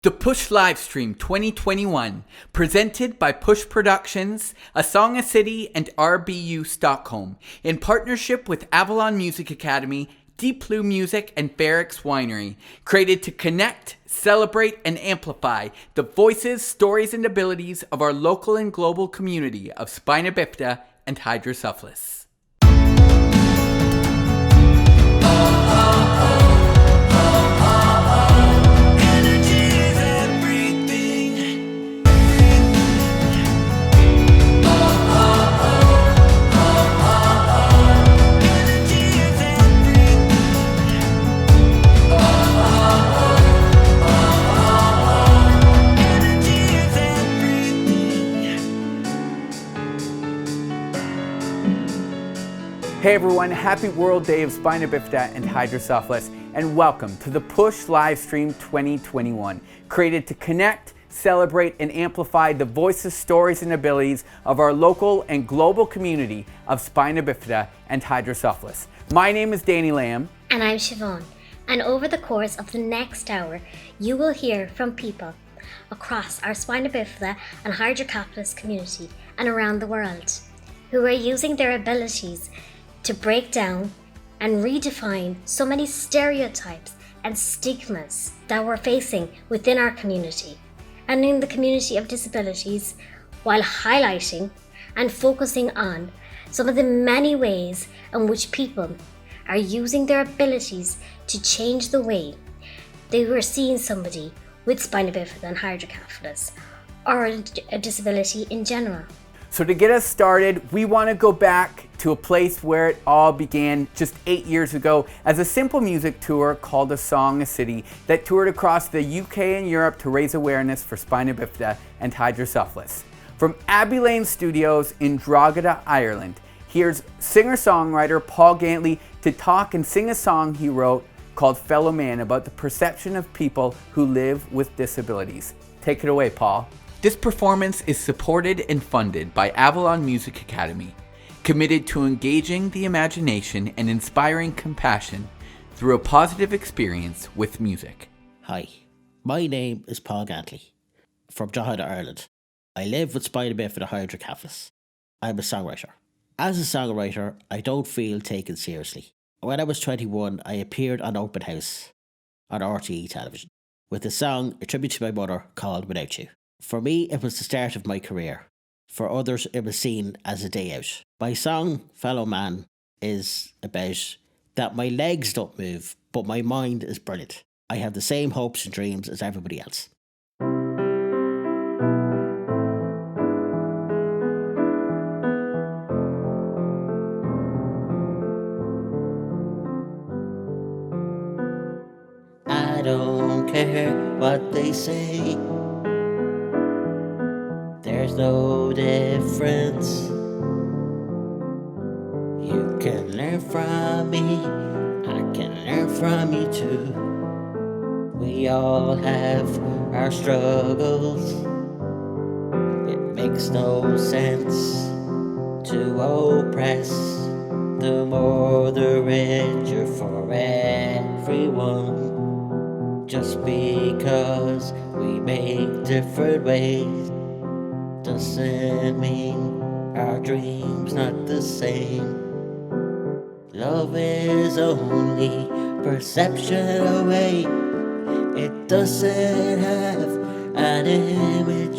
The P.U.S.H Livestream 2021, presented by P.U.S.H Productions, A Song a City, and RBU Stockholm, in partnership with Avalon Music Academy, Deep Blue Music, and Ferrex Winery, created to connect, celebrate, and amplify the voices, stories, and abilities of our local and global community of Spina Bifida and Hydrocephalus. Hey everyone, happy World Day of Spina Bifida and Hydrocephalus, and welcome to the P.U.S.H Livestream 2021, created to connect, celebrate, and amplify the voices, stories, and abilities of our local and global community of Spina Bifida and Hydrocephalus. My name is Danny Lamb. And I'm Siobhan. And over the course of the next hour, you will hear from people across our Spina Bifida and Hydrocephalus community and around the world who are using their abilities to break down and redefine so many stereotypes and stigmas that we're facing within our community and in the community of disabilities, while highlighting and focusing on some of the many ways in which people are using their abilities to change the way they were seeing somebody with Spina Bifida and Hydrocephalus or a disability in general. So to get us started, we want to go back to a place where it all began just 8 years ago as a simple music tour called A Song a City that toured across the UK and Europe to raise awareness for Spina Bifida and Hydrocephalus. From Abbey Lane Studios in Drogheda, Ireland, here's singer-songwriter Paul Gantley to talk and sing a song he wrote called Fellow Man about the perception of people who live with disabilities. Take it away, Paul. This performance is supported and funded by Avalon Music Academy, committed to engaging the imagination and inspiring compassion through a positive experience with music. Hi, my name is Paul Gantley from Drogheda, Ireland. I live with Spina Bifida Hydrocephalus. I'm a songwriter. As a songwriter, I don't feel taken seriously. When I was 21, I appeared on Open House on RTE television with a song, a tribute to my mother, called Without You. For me, it was the start of my career. For others, it was seen as a day out. My song, Fellow Man, is about that my legs don't move, but my mind is brilliant. I have the same hopes and dreams as everybody else. I don't care what they say. There's no difference. You can learn from me, I can learn from you too. We all have our struggles. It makes no sense to oppress. The more the richer for everyone. Just because we make different ways doesn't mean our dreams not the same. Love is only perception away. It doesn't have an image.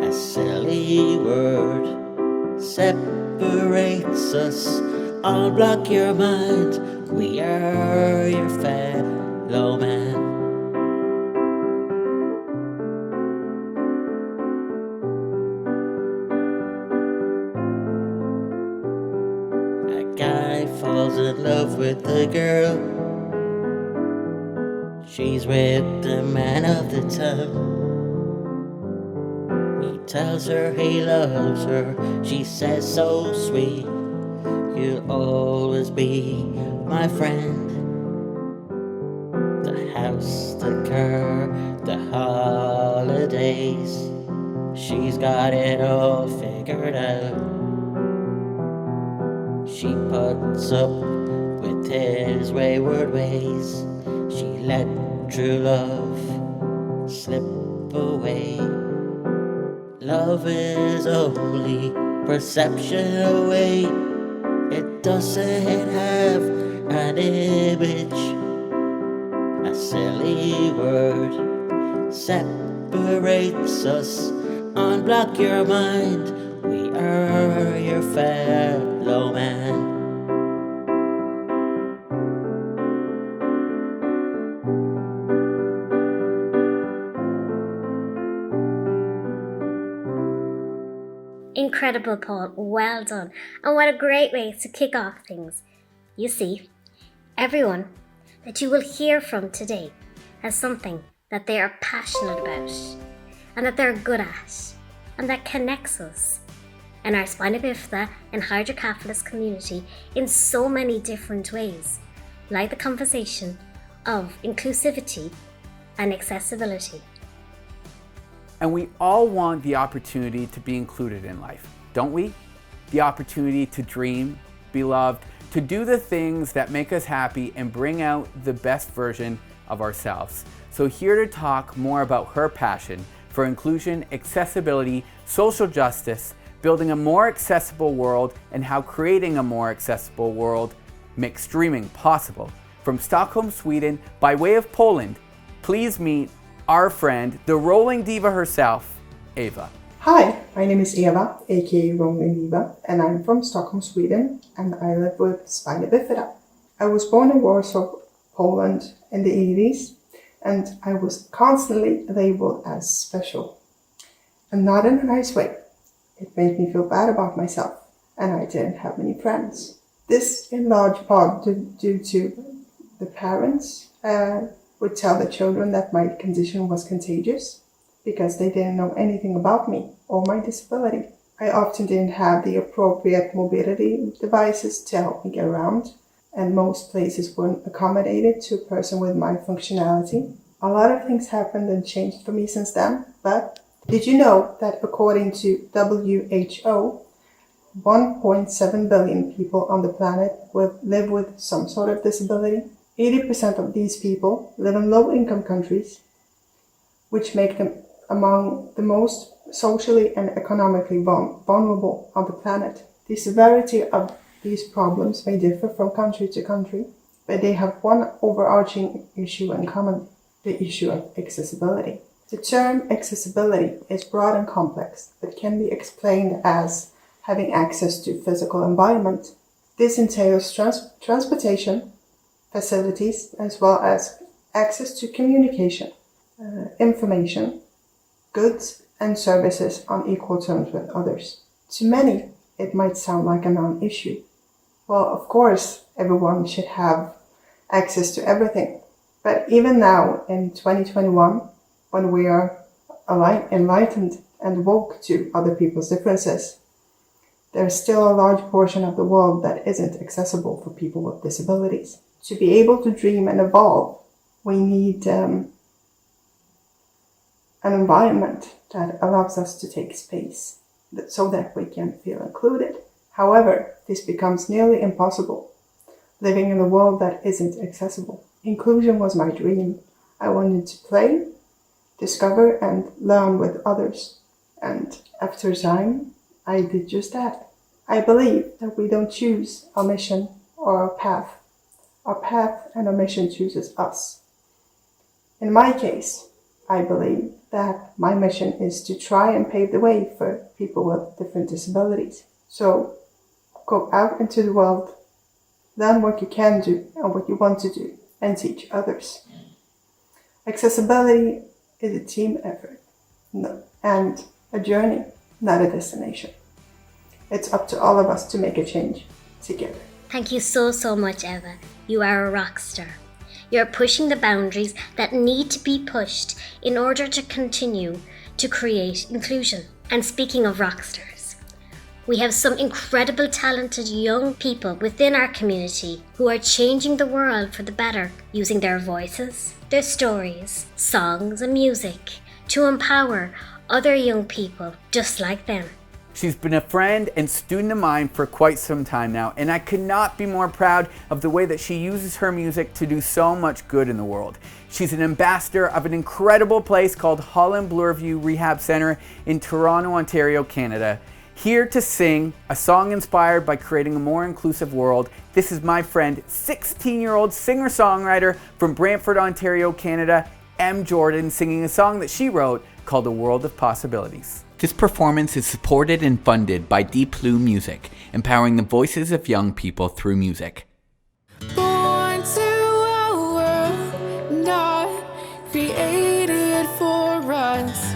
A silly word separates us. Unblock your mind. We are your fellow man. Falls in love with the girl. She's with the man of the town. He tells her he loves her. She says so sweet, you'll always be my friend. The house, the car, the holidays. She's got it all figured out. She puts up with his wayward ways. She let true love Love is only perception away. It doesn't have an image. A silly word separates us. Unblock your mind. We are your fellow man. Incredible, Paul. Well done. And what a great way to kick off things. You see, everyone that you will hear from today has something that they are passionate about and that they're good at and that connects us in our Spina Bifida and Hydrocephalus community in so many different ways, like the conversation of inclusivity and accessibility. And we all want the opportunity to be included in life, don't we? The opportunity to dream, be loved, to do the things that make us happy and bring out the best version of ourselves. So here to talk more about her passion for inclusion, accessibility, social justice, building a more accessible world, and how creating a more accessible world makes dreaming possible. From Stockholm, Sweden, by way of Poland, please meet our friend, the rolling diva herself, Eva. Hi, my name is Eva, aka Rolling Diva, and I'm from Stockholm, Sweden, and I live with Spina Bifida. I was born in Warsaw, Poland in the 80s, and I was constantly labeled as special. And not in a nice way. It made me feel bad about myself, and I didn't have many friends. This in large part due to the parents would tell the children that my condition was contagious because they didn't know anything about me or my disability. I often didn't have the appropriate mobility devices to help me get around, and most places weren't accommodated to a person with my functionality. A lot of things happened and changed for me since then, but did you know that according to WHO, 1.7 billion people on the planet live with some sort of disability? 80% of these people live in low-income countries, which make them among the most socially and economically vulnerable on the planet. The severity of these problems may differ from country to country, but they have one overarching issue in common, the issue of accessibility. The term accessibility is broad and complex, but can be explained as having access to physical environment. This entails transportation, facilities, as well as access to communication, information, goods and services on equal terms with others. To many, it might sound like a non-issue. Well, of course, everyone should have access to everything. But even now, in 2021, when we are enlightened and woke to other people's differences, there's still a large portion of the world that isn't accessible for people with disabilities. To be able to dream and evolve, we need an environment that allows us to take space so that we can feel included. However, this becomes nearly impossible, living in a world that isn't accessible. Inclusion was my dream. I wanted to play, discover, and learn with others. And after time, I did just that. I believe that we don't choose our mission or our path. Our path and our mission chooses us. In my case, I believe that my mission is to try and pave the way for people with different disabilities. So go out into the world, learn what you can do and what you want to do, and teach others. Accessibility is a team effort and a journey, not a destination. It's up to all of us to make a change together. Thank you so much, Eva. You are a rock star. You're pushing the boundaries that need to be pushed in order to continue to create inclusion. And speaking of rock stars, we have some incredible talented young people within our community who are changing the world for the better, using their voices, their stories, songs and music to empower other young people just like them. She's been a friend and student of mine for quite some time now, and I could not be more proud of the way that she uses her music to do so much good in the world. She's an ambassador of an incredible place called Holland Bloorview Rehab Center in Toronto, Ontario, Canada. Here to sing a song inspired by creating a more inclusive world, this is my friend, 16-year-old singer-songwriter from Brantford, Ontario, Canada, M. Jordan, singing a song that she wrote called A World of Possibilities. This performance is supported and funded by Deep Blue Music, empowering the voices of young people through music. Born to a world not created for us,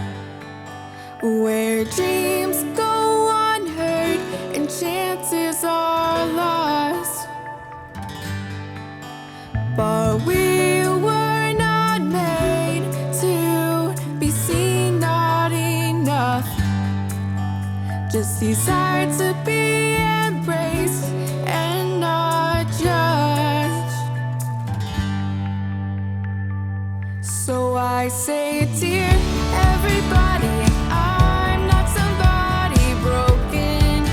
where dreams go unheard and chances are lost. But we were not made to be seen, not enough. Just desire to be embraced and not judged. So I say, dear everybody, I'm not somebody broken.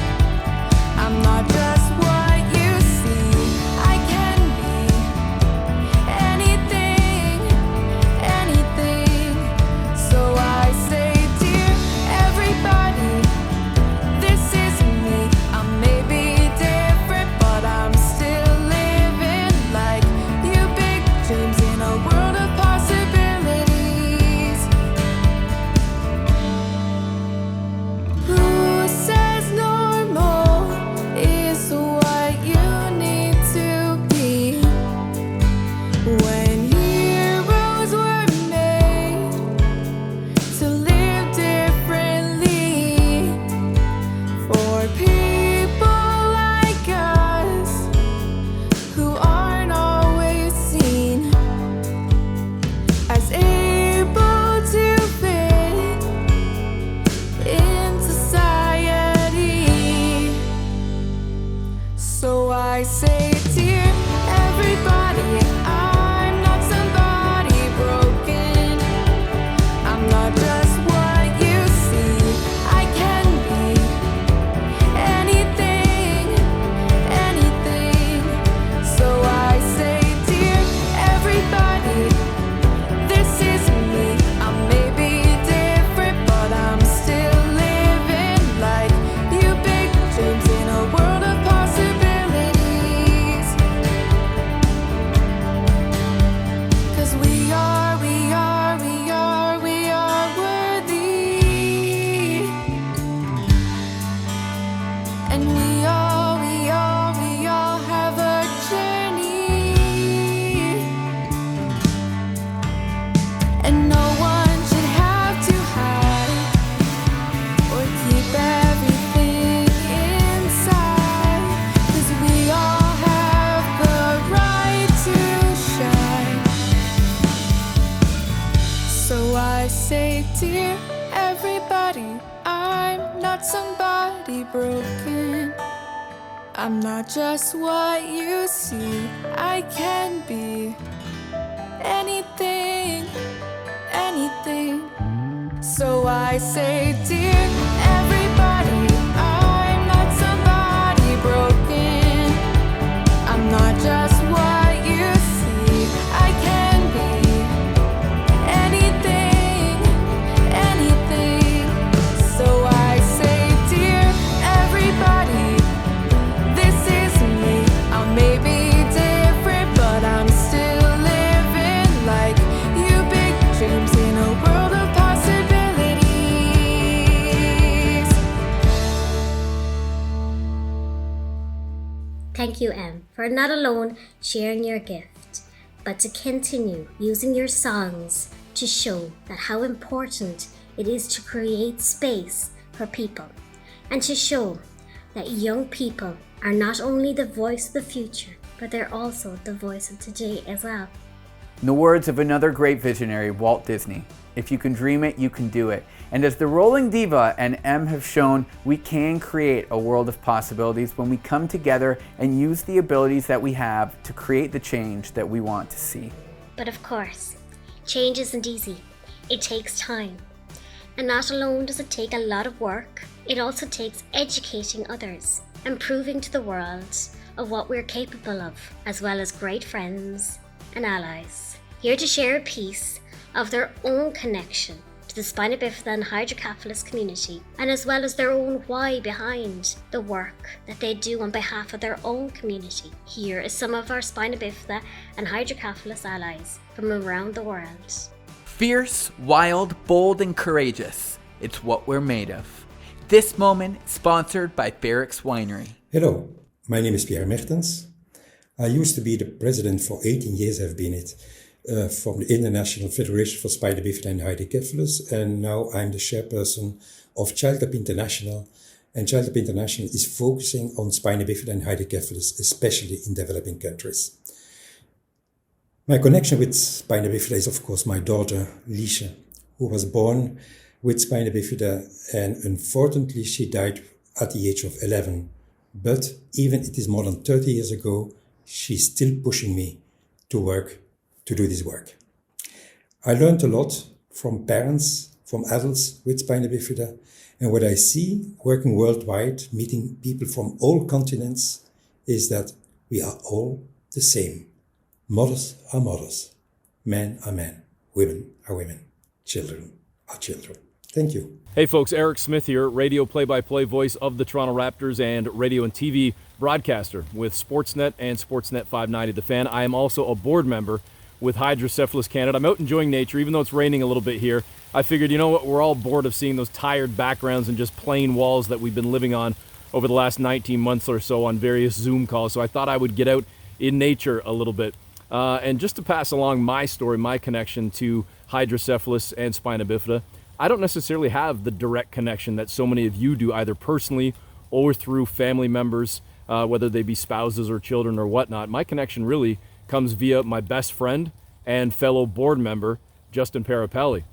I'm not just what you see. I can be anything, anything. So I say, dear everybody, this is me. I may be different, but I'm still living like you. Big dreams in a world of possibilities. Who says normal is what you need to be? When heroes were made to live differently, for people like us who aren't always seen as able to fit in society. So I say, dear everybody, I'm not somebody broken. I'm not just what you see. I can be anything, anything. So I say, dear everybody, this is me. I may be different, but I'm still living like you. Big dreams in a world of possibilities. 'Cause we are worthy. And we all have a journey. And no one should have to hide or keep everything inside. 'Cause we all have the right to shine. So I say, dear everybody, I'm not somebody broken. I'm not just what you see. I can be anything, anything. So I say, dear everybody, I'm not somebody broken. I'm not just what you see. I can be anything, anything. So I say, dear everybody, this is me. I may be different, but I'm still living like you. Big dreams in a world of possibilities. Thank you, Em, for not alone sharing your gift, but to continue using your songs to show that how important it is to create space for people, and to show that young people are not only the voice of the future, but they're also the voice of today as well. In the words of another great visionary, Walt Disney, if you can dream it, you can do it. And as the Rolling Diva and M have shown, we can create a world of possibilities when we come together and use the abilities that we have to create the change that we want to see. But of course, change isn't easy. It takes time. And not alone does it take a lot of work, it also takes educating others and proving to the world of what we're capable of, as well as great friends and allies, here to share a piece of their own connection to the Spina Bifida and Hydrocephalus community, and as well as their own why behind the work that they do on behalf of their own community. Here is some of our Spina Bifida and Hydrocephalus allies from around the world. Fierce, wild, bold, and courageous. It's what we're made of. This moment sponsored by P.U.S.H Winery. Hello, my name is Pierre Mertens. I used to be the president for 18 years, I've been it, from the International Federation for Spina Bifida and Hydrocephalus, and now I'm the chairperson of Child Up International, and Child Up International is focusing on Spina Bifida and Hydrocephalus, especially in developing countries. My connection with Spina Bifida is, of course, my daughter, Liesje, who was born with Spina Bifida, and unfortunately she died at the age of 11. But even it is more than 30 years ago, she's still pushing me to do this work. I learned a lot from parents, from adults with Spina Bifida, and what I see working worldwide, meeting people from all continents, is that we are all the same. Mothers are mothers, men are men, women are women, children are children. Thank you. Hey folks, Eric Smith here, radio play-by-play voice of the Toronto Raptors and radio and TV broadcaster with Sportsnet and Sportsnet 590 The Fan. I am also a board member with Hydrocephalus Canada. I'm out enjoying nature, even though it's raining a little bit here. I figured, you know what, we're all bored of seeing those tired backgrounds and just plain walls that we've been living on over the last 19 months or so on various Zoom calls. So I thought I would get out in nature a little bit. And just to pass along my story, my connection to hydrocephalus and Spina Bifida, I don't necessarily have the direct connection that so many of you do, either personally or through family members, whether they be spouses or children or whatnot. My connection really comes via my best friend and fellow board member, Justin Parapelli.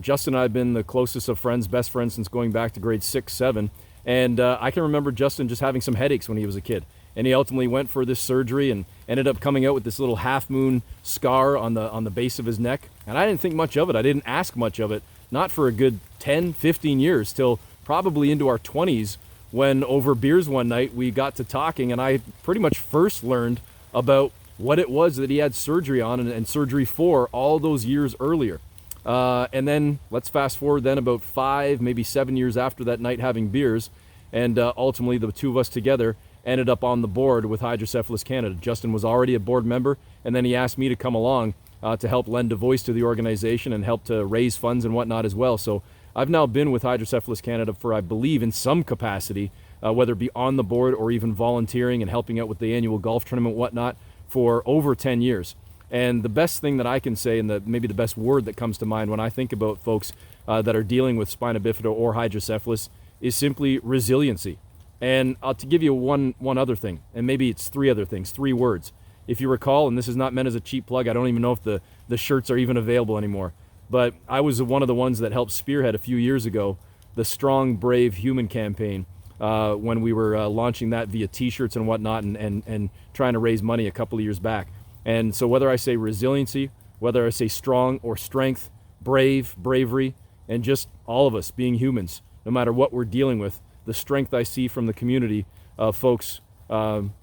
Justin and I have been the closest of friends, best friends since going back to grade 6, 7. And I can remember Justin just having some headaches when he was a kid. And he ultimately went for this surgery and ended up coming out with this little half-moon scar on the base of his neck. And I didn't think much of it. I didn't ask much of it. Not for a good 10, 15 years, till probably into our 20s, when over beers one night we got to talking and I pretty much first learned about what it was that he had surgery on and surgery for all those years earlier. And then let's fast forward then about 5, maybe 7 years after that night having beers, and ultimately the two of us together ended up on the board with Hydrocephalus Canada. Justin was already a board member, and then he asked me to come along to help lend a voice to the organization and help to raise funds and whatnot as well. So I've now been with Hydrocephalus Canada for, I believe, in some capacity, whether it be on the board or even volunteering and helping out with the annual golf tournament and whatnot, for over 10 years. And the best thing that I can say, and maybe the best word that comes to mind when I think about folks that are dealing with Spina Bifida or hydrocephalus, is simply resiliency. And to give you one other thing, and maybe it's 3 other things, 3 words. If you recall, and this is not meant as a cheap plug, I don't even know if the shirts are even available anymore, but I was one of the ones that helped spearhead a few years ago the Strong, Brave Human campaign when we were launching that via t-shirts and whatnot and trying to raise money a couple of years back. And so whether I say resiliency, whether I say strong or strength, brave, bravery, and just all of us being humans, no matter what we're dealing with, the strength I see from the community of folks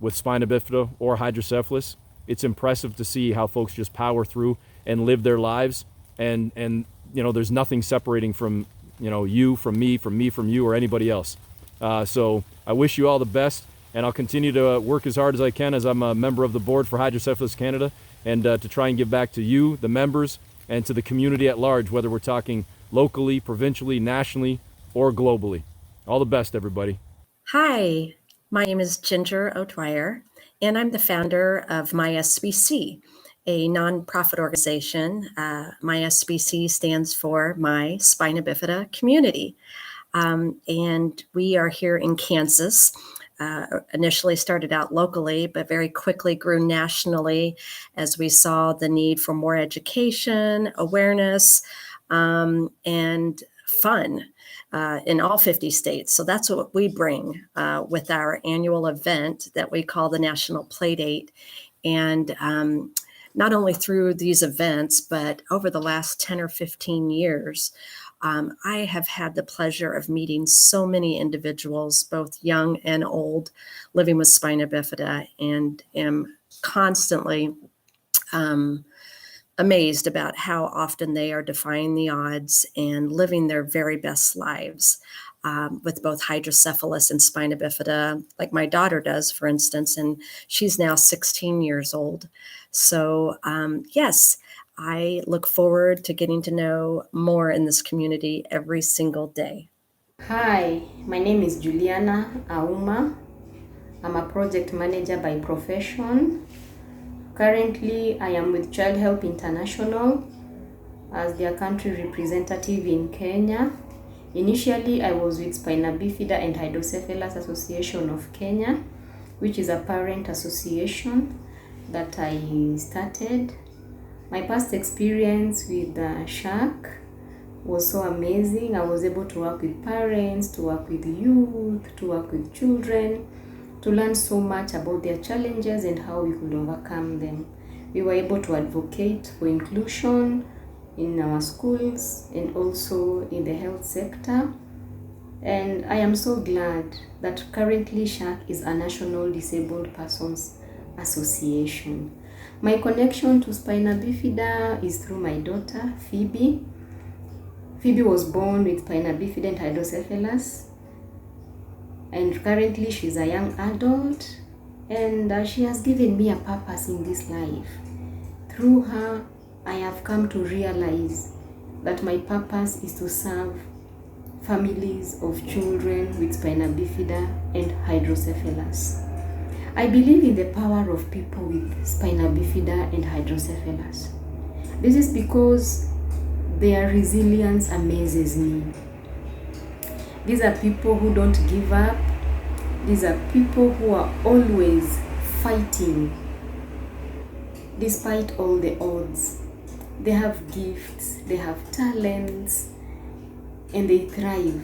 with Spina Bifida or hydrocephalus, it's impressive to see how folks just power through and live their lives. And you know, there's nothing separating from, you know, you from me from you, or anybody else. So I wish you all the best, and I'll continue to work as hard as I can, as I'm a member of the board for Hydrocephalus Canada, and to try and give back to you, the members, and to the community at large, whether we're talking locally, provincially, nationally, or globally. All the best, everybody. Hi, my name is Ginger O'Dwyer, and I'm the founder of MySBC, a nonprofit organization. MySBC stands for My Spina Bifida Community. And we are here in Kansas. Initially started out locally, but very quickly grew nationally as we saw the need for more education, awareness, and fun in all 50 states. So that's what we bring with our annual event that we call the National Playdate. And not only through these events, but over the last 10 or 15 years, I have had the pleasure of meeting so many individuals, both young and old, living with spina bifida, and am constantly amazed about how often they are defying the odds and living their very best lives with both hydrocephalus and spina bifida, like my daughter does, for instance, and she's now 16 years old. So yes, I look forward to getting to know more in this community every single day. Hi, my name is Juliana Auma. I'm a project manager by profession. Currently, I am with Child Help International as their country representative in Kenya. Initially, I was with Spina Bifida and Hydrocephalus Association of Kenya, which is a parent association that I started. My past experience with P.U.S.H was so amazing. I was able to work with parents, to work with youth, to work with children, to learn so much about their challenges and how we could overcome them. We were able to advocate for inclusion in our schools and also in the health sector. And I am so glad that currently P.U.S.H is a National Disabled Persons Association. My connection to Spina Bifida is through my daughter, Phoebe. Phoebe was born with Spina Bifida and Hydrocephalus, and currently she's a young adult, and she has given me a purpose in this life. Through her, I have come to realize that my purpose is to serve families of children with Spina Bifida and Hydrocephalus. I believe in the power of people with Spina Bifida and Hydrocephalus. This is because their resilience amazes me. These are people who don't give up. These are people who are always fighting despite all the odds. They have gifts, they have talents, and they thrive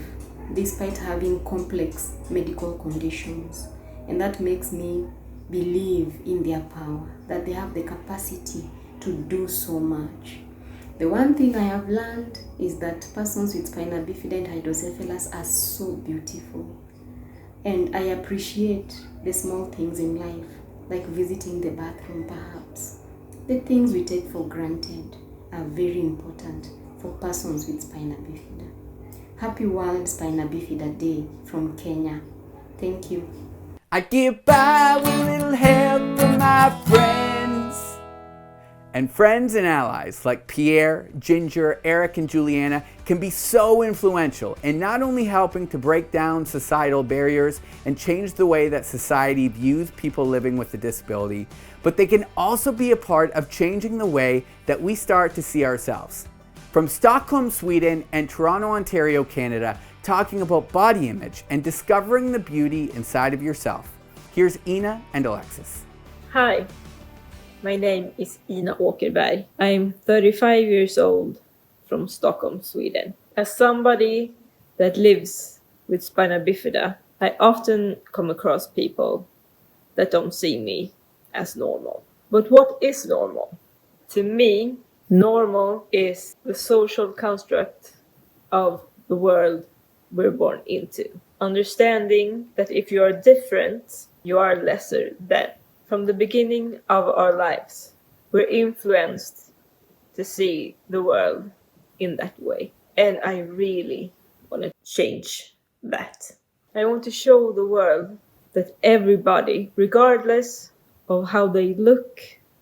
despite having complex medical conditions. And that makes me believe in their power, that they have the capacity to do so much. The one thing I have learned is that persons with Spina Bifida and Hydrocephalus are so beautiful. And I appreciate the small things in life, like visiting the bathroom perhaps. The things we take for granted are very important for persons with Spina Bifida. Happy World Spina Bifida Day from Kenya. Thank you. I get by with a little help from my friends. And friends and allies like Pierre, Ginger, Eric, and Juliana can be so influential in not only helping to break down societal barriers and change the way that society views people living with a disability, but they can also be a part of changing the way that we start to see ourselves. From Stockholm, Sweden, and Toronto, Ontario, Canada, talking about body image and discovering the beauty inside of yourself. Here's Ina and Alexis. Hi, my name is Ina Åkerberg. I'm 35 years old from Stockholm, Sweden. As somebody that lives with Spina Bifida, I often come across people that don't see me as normal. But what is normal? To me, normal is the social construct of the world we're born into. Understanding that if you are different, you are lesser than. From the beginning of our lives, we're influenced to see the world in that way. And I really want to change that. I want to show the world that everybody, regardless of how they look,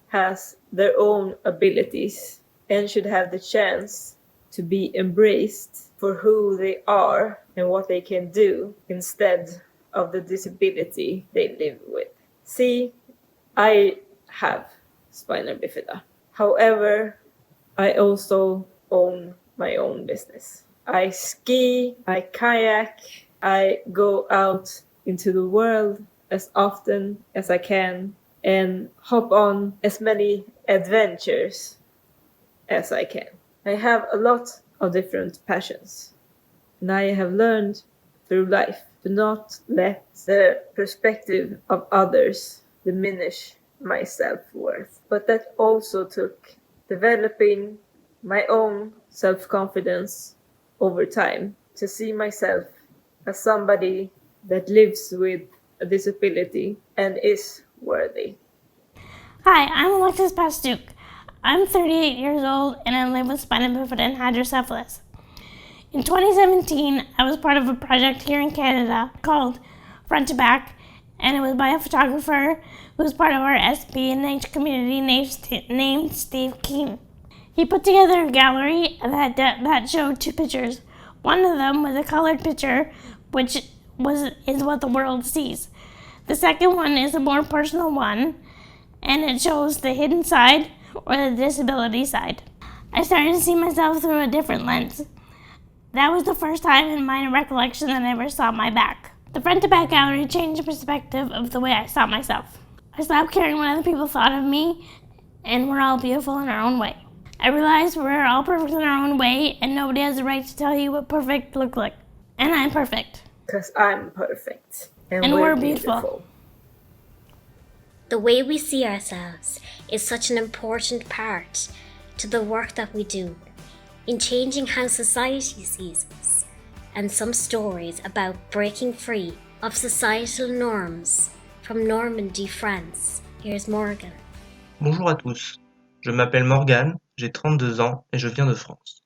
has their own abilities and should have the chance to be embraced for who they are and what they can do instead of the disability they live with. See, I have Spina Bifida. However, I also own my own business. I ski, I kayak, I go out into the world as often as I can and hop on as many adventures as I can. I have a lot of different passions, and I have learned through life to not let the perspective of others diminish my self-worth. But that also took developing my own self-confidence over time to see myself as somebody that lives with a disability and is worthy. Hi, I'm Alexis Pastuk. I'm 38 years old and I live with Spina Bifida Hydrocephalus. In 2017, I was part of a project here in Canada called Front to Back, and it was by a photographer who was part of our SPNH community named Steve Keane. He put together a gallery that showed two pictures. One of them was a colored picture, which is what the world sees. The second one is a more personal one, and it shows the hidden side or the disability side. I started to see myself through a different lens. That was the first time in my recollection that I ever saw my back. The Front to Back gallery changed the perspective of the way I saw myself. I stopped caring what other people thought of me, and we're all beautiful in our own way. I realized we're all perfect in our own way, and nobody has the right to tell you what perfect looks like. And I'm perfect. Because I'm perfect. And we're beautiful. The way we see ourselves is such an important part to the work that we do in changing how society sees us, and some stories about breaking free of societal norms from Normandy, France. Here's Morgan. Bonjour à tous, je m'appelle Morgane, j'ai 32 ans et je viens de France.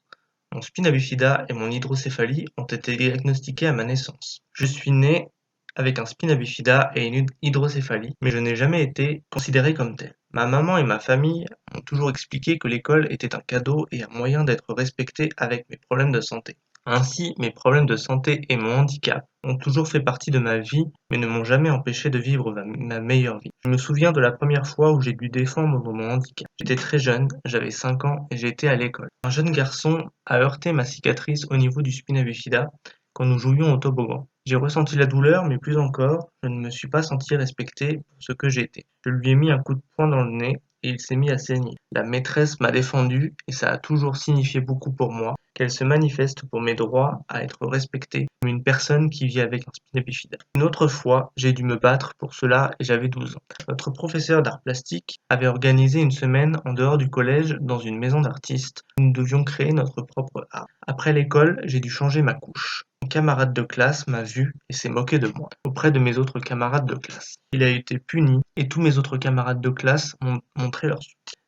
Mon spina bifida et mon hydrocéphalie ont été diagnostiqués à ma naissance. Je suis né avec un spina bifida et une hydrocéphalie, mais je n'ai jamais été considéré comme tel. Ma maman et ma famille m'ont toujours expliqué que l'école était un cadeau et un moyen d'être respecté avec mes problèmes de santé. Ainsi, mes problèmes de santé et mon handicap ont toujours fait partie de ma vie, mais ne m'ont jamais empêché de vivre ma meilleure vie. Je me souviens de la première fois où j'ai dû défendre mon handicap. J'étais très jeune, j'avais 5 ans et j'étais à l'école. Un jeune garçon a heurté ma cicatrice au niveau du spina bifida quand nous jouions au toboggan. J'ai ressenti la douleur, mais plus encore, je ne me suis pas senti respecté pour ce que j'étais. Je lui ai mis un coup de poing dans le nez et il s'est mis à saigner. La maîtresse m'a défendu et ça a toujours signifié beaucoup pour moi qu'elle se manifeste pour mes droits à être respecté comme une personne qui vit avec un spina bifida. Une autre fois, j'ai dû me battre pour cela et j'avais 12 ans. Notre professeur d'art plastique avait organisé une semaine en dehors du collège dans une maison d'artistes où nous devions créer notre propre art. Après l'école, j'ai dû changer ma couche. Mon camarade de classe m'a vu et s'est moqué de moi auprès de mes autres camarades de classe. Il a été puni et tous mes autres camarades de classe m'ont montré leur soutien.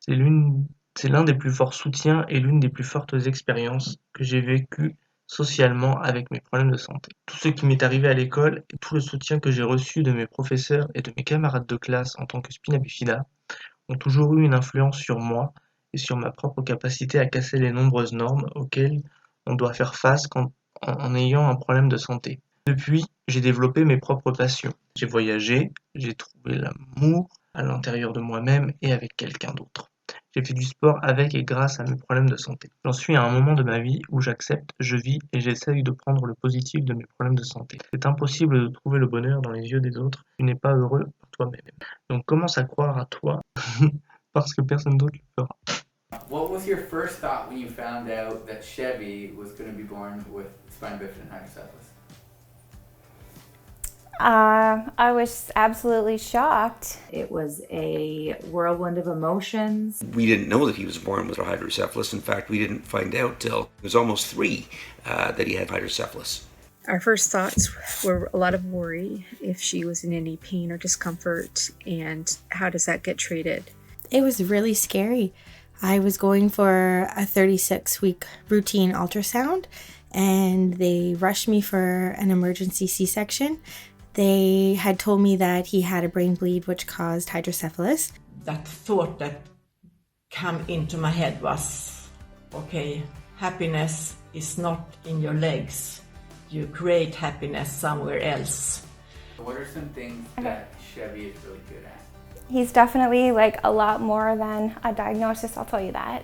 C'est l'un des plus forts soutiens et l'une des plus fortes expériences que j'ai vécues socialement avec mes problèmes de santé. Tout ce qui m'est arrivé à l'école et tout le soutien que j'ai reçu de mes professeurs et de mes camarades de classe en tant que spina bifida ont toujours eu une influence sur moi et sur ma propre capacité à casser les nombreuses normes auxquelles on doit faire face en ayant un problème de santé. Depuis, j'ai développé mes propres passions. J'ai voyagé, j'ai trouvé l'amour à l'intérieur de moi-même et avec quelqu'un d'autre. J'ai fait du sport avec et grâce à mes problèmes de santé. J'en suis à un moment de ma vie où j'accepte, je vis et j'essaye de prendre le positif de mes problèmes de santé. C'est impossible de trouver le bonheur dans les yeux des autres. Tu n'es pas heureux par toi-même. Donc commence à croire à toi parce que personne d'autre le fera. What was your first thought when you found out that Chevy was going to be born with Spina Bifida Hydrocephalus? I was absolutely shocked. It was a whirlwind of emotions. We didn't know that he was born with hydrocephalus. In fact, we didn't find out till he was almost 3 that he had hydrocephalus. Our first thoughts were a lot of worry if she was in any pain or discomfort, and how does that get treated? It was really scary. I was going for a 36-week routine ultrasound, and they rushed me for an emergency C-section. They had told me that he had a brain bleed which caused hydrocephalus. That thought that came into my head was, okay, happiness is not in your legs. You create happiness somewhere else. What are some things that Chevy is really good at? He's definitely like a lot more than a diagnosis, I'll tell you that.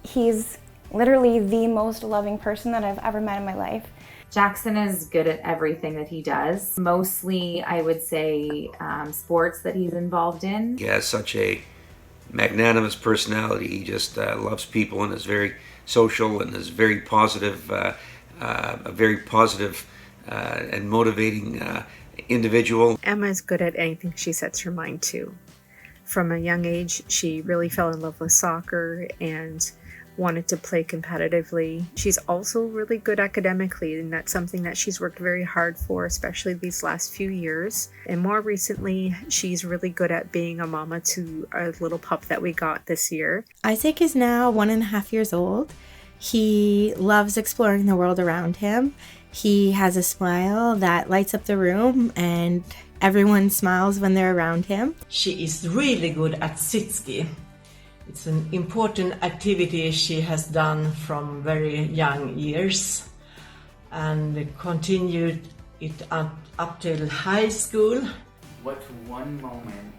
He's literally the most loving person that I've ever met in my life. Jackson is good at everything that he does. Mostly, I would say, sports that he's involved in. He has such a magnanimous personality. He just loves people and is very social and is very positive, a very positive and motivating individual. Emma is good at anything she sets her mind to. From a young age, she really fell in love with soccer and wanted to play competitively. She's also really good academically, and that's something that she's worked very hard for, especially these last few years. And more recently, she's really good at being a mama to a little pup that we got this year. Isaac is now 1.5 years old. He loves exploring the world around him. He has a smile that lights up the room, and everyone smiles when they're around him. She is really good at sit-ski. It's an important activity she has done from very young years and continued it up till high school. What's one moment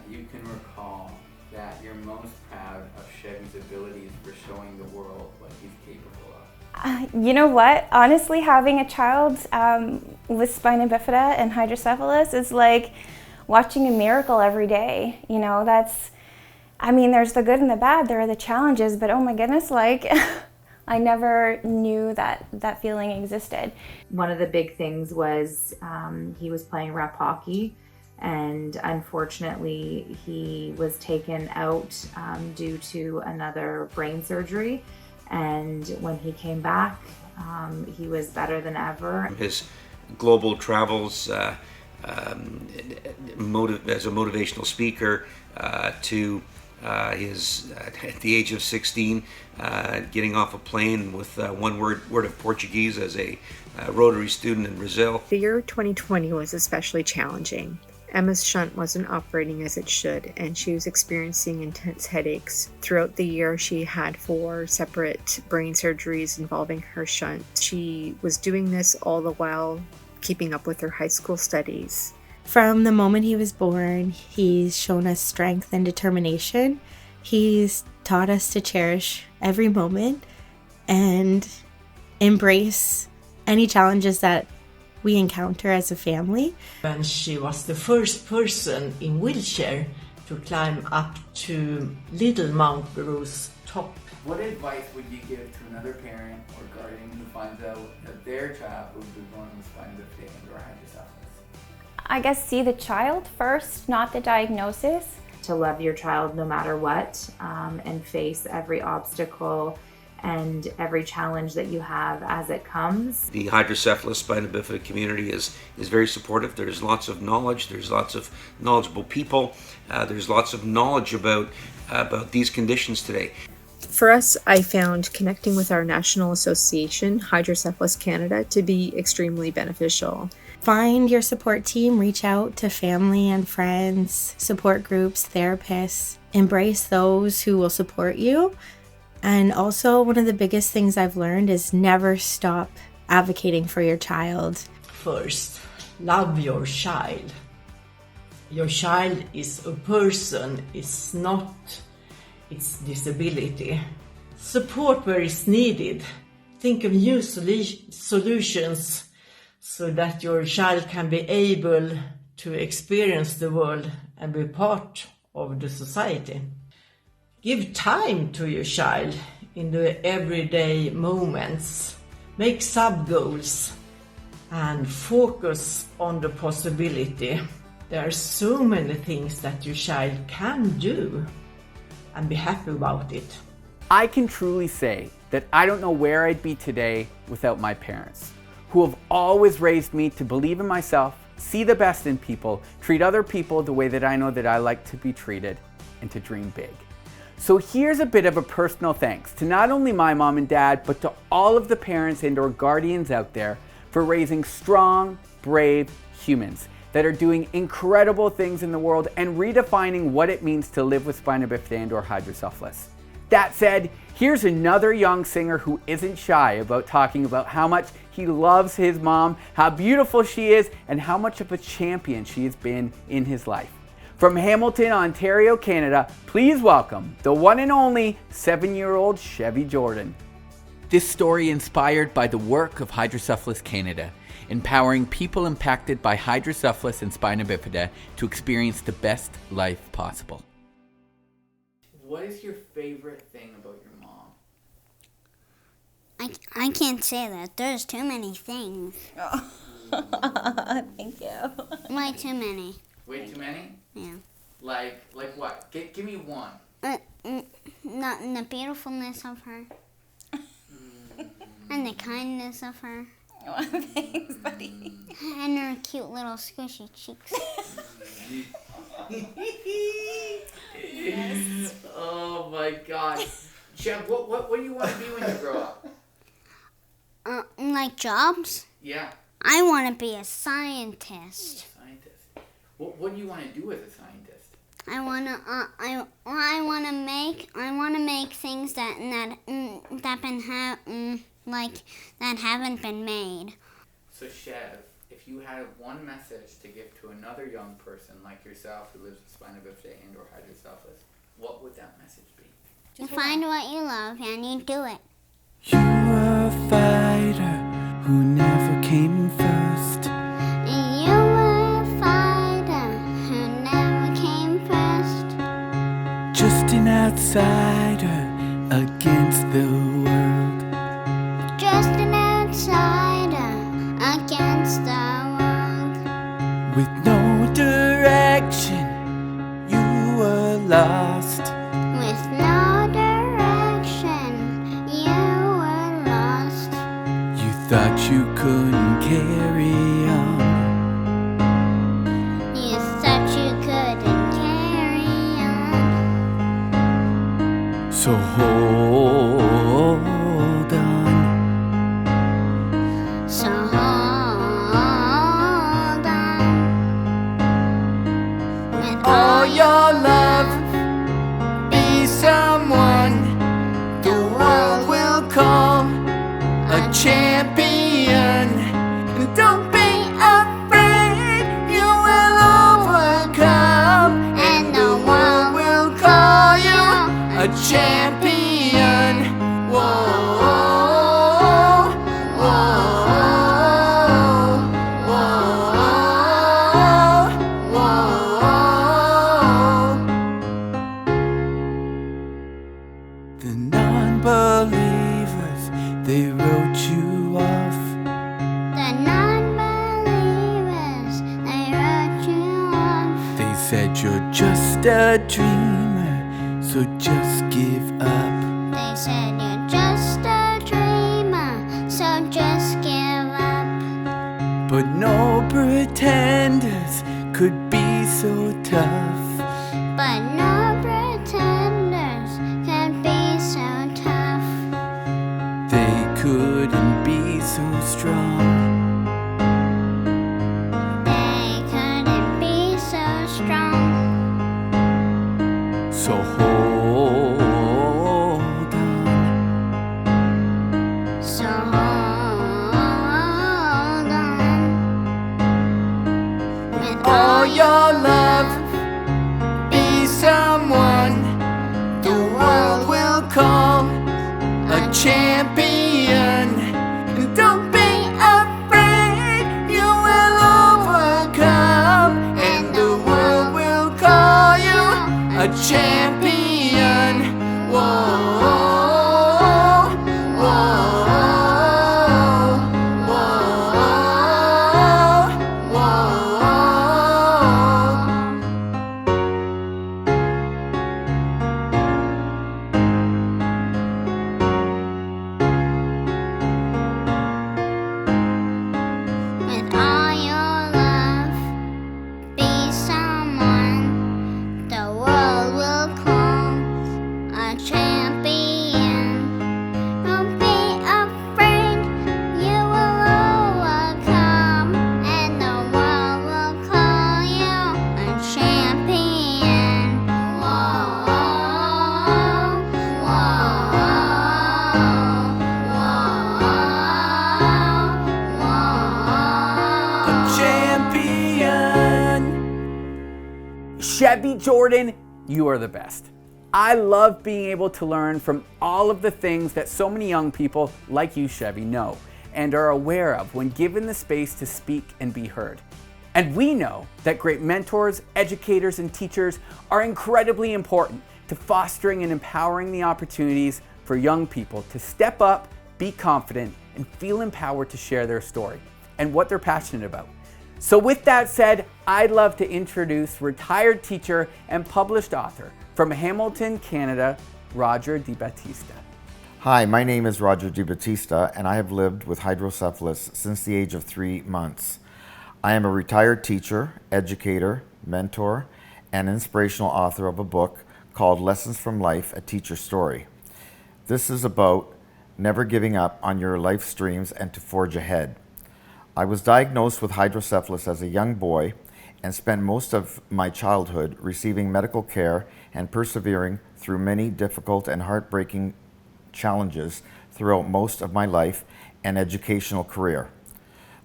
you can recall that you're most proud of Chevy's abilities for showing the world what he's capable of? You know what? Honestly, having a child with spina bifida and hydrocephalus is like watching a miracle every day. You know, there's the good and the bad, there are the challenges, but oh my goodness, like I never knew that feeling existed. One of the big things was he was playing rep hockey, and unfortunately he was taken out due to another brain surgery. And when he came back, he was better than ever. His global travels as a motivational speaker to his, at the age of 16, getting off a plane with one word of Portuguese as a Rotary student in Brazil. The year 2020 was especially challenging. Emma's shunt wasn't operating as it should, and she was experiencing intense headaches. Throughout the year, she had 4 separate brain surgeries involving her shunt. She was doing this all the while keeping up with her high school studies. From the moment he was born, he's shown us strength and determination. He's taught us to cherish every moment and embrace any challenges that we encounter as a family. When she was the first person in wheelchair to climb up to Little Mount Beru's top. What advice would you give to another parent or guardian who finds out that their child will be born with spina bifida or hydrocephalus? I guess see the child first, not the diagnosis. To love your child no matter what, and face every obstacle and every challenge that you have as it comes. The hydrocephalus spina bifida community is very supportive. There's lots of knowledge, there's lots of knowledgeable people, there's lots of knowledge about these conditions today. For us, I found connecting with our national association, Hydrocephalus Canada, to be extremely beneficial. Find your support team, reach out to family and friends, support groups, therapists. Embrace those who will support you. And also, one of the biggest things I've learned is never stop advocating for your child. First, love your child. Your child is a person, it's not its disability. Support where it's needed. Think of new solutions so that your child can be able to experience the world and be part of the society. Give time to your child in the everyday moments. Make sub-goals and focus on the possibility. There are so many things that your child can do, and be happy about it. I can truly say that I don't know where I'd be today without my parents, who have always raised me to believe in myself, see the best in people, treat other people the way that I know that I like to be treated, and to dream big. So here's a bit of a personal thanks to not only my mom and dad, but to all of the parents and or guardians out there for raising strong, brave humans that are doing incredible things in the world and redefining what it means to live with spina bifida and or hydrocephalus. That said, here's another young singer who isn't shy about talking about how much he loves his mom, how beautiful she is, and how much of a champion she has been in his life. From Hamilton, Ontario, Canada, please welcome the one and only 7-year-old Chevy Jordan. This story inspired by the work of Hydrocephalus Canada, empowering people impacted by hydrocephalus and spina bifida to experience the best life possible. What is your favorite thing about your mom? I can't say that. There's too many things. Thank you. Way too many. Way too many? Yeah. Like what? Give me one. The beautifulness of her. And the kindness of her. Oh, thanks, buddy. And her cute little squishy cheeks. Yes. Oh my God. Chef, what do you want to be when you grow up? Like jobs? Yeah. I want to be a scientist. Scientist. What do you want to do as a scientist? I want to make things that haven't been made. So Chev, if you had one message to give to another young person like yourself who lives with spina bifida and or hydrocephalus, what would that message be? You find what you love and you do it. You were a fighter who never came first. You were a fighter who never came first. Just an outsider against the world. Just an outsider against the world. With no direction, you were lost. With no direction, you were lost. You thought you couldn't carry on. You thought you couldn't carry on. So hold on. So hold on. With All your love, be someone the world will call a champion. And don't be afraid, you will overcome. And the world will call you a champion. Whoa, whoa, whoa, whoa. The non-believers, they wrote you off. the non-believers, they wrote you off. They said you're just a dreamer, so just give up. They said you're just a dreamer, so just give up. But no pretenders could be so tough. But no pretenders can be so tough. They couldn't be so strong. They couldn't be so strong. So hold on. So hold on. With All your love, be someone the world will call a champion. And don't be afraid, you will overcome. And the world will call you a champion. Whoa, whoa, whoa, With all your love, be someone the world will call a champion. Don't be afraid, you will overcome, and the world will call you a champion. Whoa, a champion. Chevy Jordan, you are the best. I love being able to learn from all of the things that so many young people like you, Chevy, know and are aware of when given the space to speak and be heard. And we know that great mentors, educators, and teachers are incredibly important to fostering and empowering the opportunities for young people to step up, be confident, and feel empowered to share their story and what they're passionate about. So with that said, I'd love to introduce retired teacher and published author from Hamilton, Canada, Roger DiBattista. Hi, my name is Roger DiBattista, and I have lived with hydrocephalus since the age of 3 months. I am a retired teacher, educator, mentor, and inspirational author of a book called Lessons from Life, A Teacher's Story. This is about never giving up on your life streams and to forge ahead. I was diagnosed with hydrocephalus as a young boy and spent most of my childhood receiving medical care and persevering through many difficult and heartbreaking challenges throughout most of my life and educational career.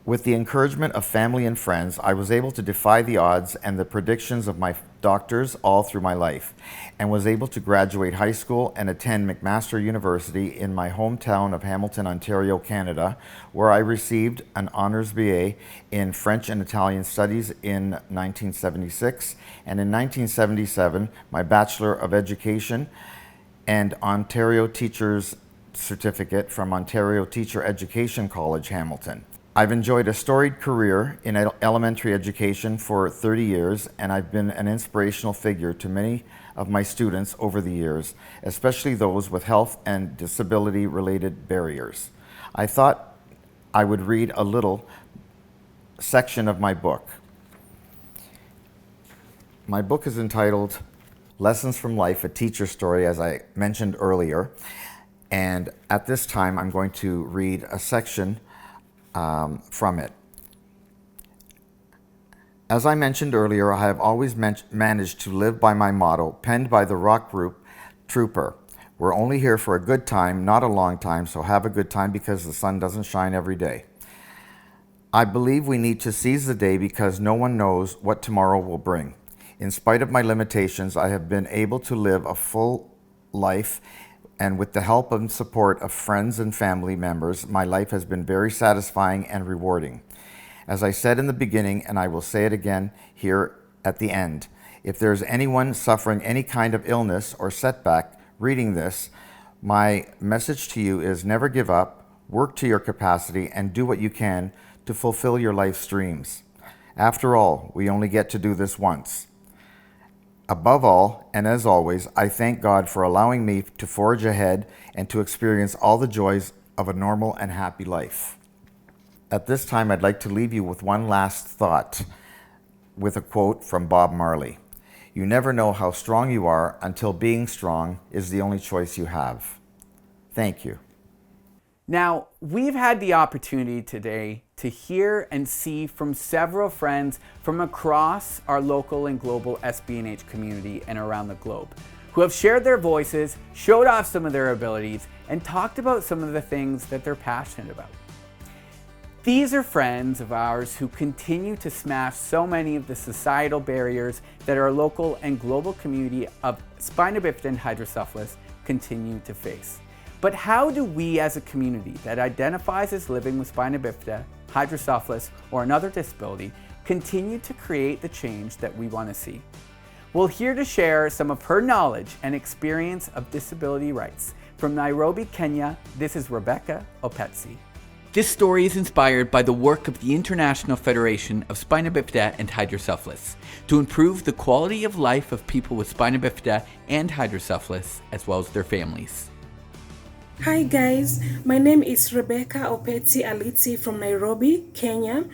With the encouragement of family and friends, I was able to defy the odds and the predictions of my doctors all through my life, and was able to graduate high school and attend McMaster University in my hometown of Hamilton, Ontario, Canada, where I received an Honours BA in French and Italian Studies in 1976, and in 1977, my Bachelor of Education and Ontario Teacher's Certificate from Ontario Teacher Education College, Hamilton. I've enjoyed a storied career in elementary education for 30 years, and I've been an inspirational figure to many of my students over the years, especially those with health and disability-related barriers. I thought I would read a little section of my book. My book is entitled Lessons from Life, A Teacher's Story, as I mentioned earlier, and at this time I'm going to read a section from it. As I mentioned earlier, I have always managed to live by my motto, penned by the rock group Trooper. We're only here for a good time, not a long time, so have a good time because the sun doesn't shine every day. I believe we need to seize the day because no one knows what tomorrow will bring. In spite of my limitations, I have been able to live a full life, and with the help and support of friends and family members, my life has been very satisfying and rewarding. As I said in the beginning, and I will say it again here at the end, if there's anyone suffering any kind of illness or setback reading this, my message to you is never give up, work to your capacity, and do what you can to fulfill your life dreams. After all, we only get to do this once. Above all, and as always, I thank God for allowing me to forge ahead and to experience all the joys of a normal and happy life. At this time, I'd like to leave you with one last thought with a quote from Bob Marley. You never know how strong you are until being strong is the only choice you have. Thank you. Now, we've had the opportunity today to hear and see from several friends from across our local and global SB&H community and around the globe, who have shared their voices, showed off some of their abilities, and talked about some of the things that they're passionate about. These are friends of ours who continue to smash so many of the societal barriers that our local and global community of spina bifida and hydrocephalus continue to face. But how do we as a community that identifies as living with spina bifida, hydrocephalus, or another disability continue to create the change that we want to see? Well, here to share some of her knowledge and experience of disability rights from Nairobi, Kenya, this is Rebecca Opetsi. This story is inspired by the work of the International Federation of Spina Bifida and Hydrocephalus to improve the quality of life of people with spina bifida and hydrocephalus, as well as their families. Hi guys, my name is Rebecca Opetsi Alitsi from Nairobi, Kenya.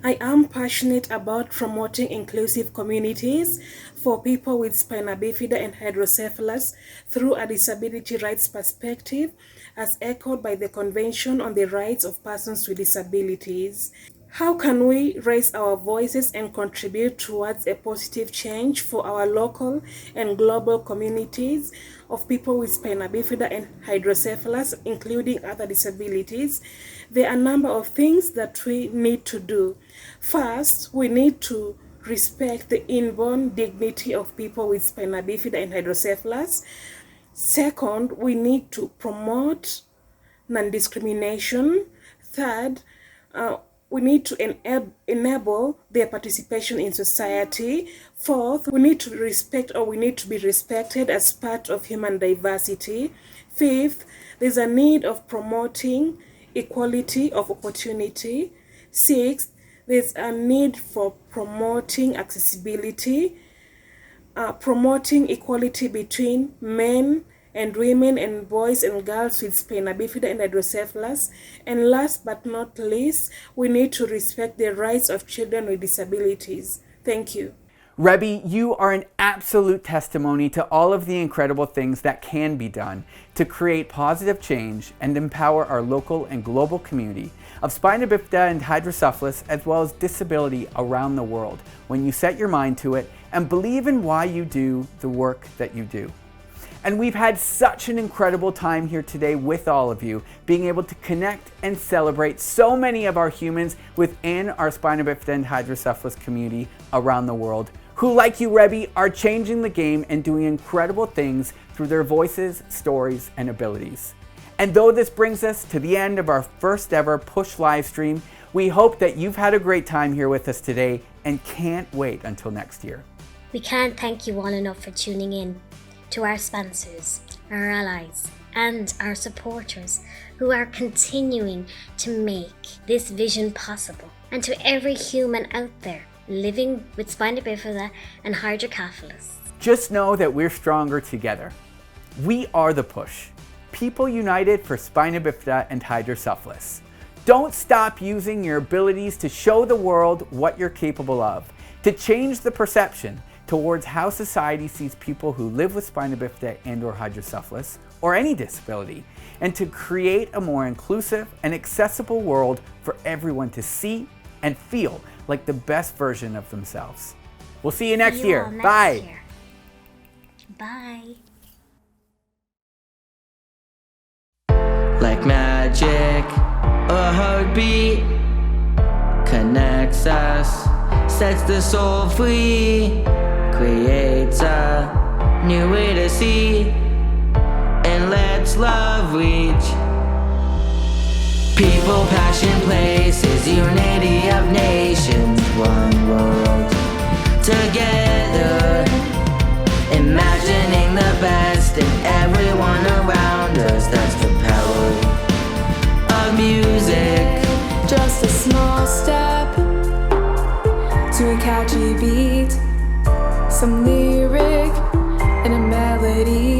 I am passionate about promoting inclusive communities for people with spina bifida and hydrocephalus through a disability rights perspective as echoed by the Convention on the Rights of Persons with Disabilities. How can we raise our voices and contribute towards a positive change for our local and global communities of people with spina bifida and hydrocephalus, including other disabilities? There are a number of things that we need to do. First, we need to respect the inborn dignity of people with spina bifida and hydrocephalus. Second, we need to promote non-discrimination. Third, we need to enable their participation in society. Fourth, we need to respect, or we need to be respected as part of human diversity. Fifth, there's a need of promoting equality of opportunity. Sixth, There's a need for promoting accessibility, promoting equality between men and women and boys and girls with spina bifida and hydrocephalus. And last but not least, we need to respect the rights of children with disabilities. Thank you. Rebby, you are an absolute testimony to all of the incredible things that can be done to create positive change and empower our local and global community of spina bifida and hydrocephalus, as well as disability around the world, when you set your mind to it and believe in why you do the work that you do. And we've had such an incredible time here today with all of you, being able to connect and celebrate so many of our humans within our spina bifida and hydrocephalus community around the world, who, like you, Rebby, are changing the game and doing incredible things through their voices, stories, and abilities. And though this brings us to the end of our first ever P.U.S.H Livestream, we hope that you've had a great time here with us today and can't wait until next year. We can't thank you all enough for tuning in, to our sponsors, our allies, and our supporters who are continuing to make this vision possible, and to every human out there living with spina bifida and hydrocephalus. Just know that we're stronger together. We are the P.U.S.H, people united for spina bifida and hydrocephalus. Don't stop using your abilities to show the world what you're capable of, to change the perception towards how society sees people who live with spina bifida and or hydrocephalus, or any disability, and to create a more inclusive and accessible world for everyone to see and feel like the best version of themselves. We'll see you next year. Bye. Bye. Like magic, a heartbeat connects us, sets the soul free, creates a new way to see, and lets love reach. People, passion, places, unity of nations, one world together, imagining the best in everyone around us. That's the power of music. Just a small step to a catchy beat, some lyric and a melody.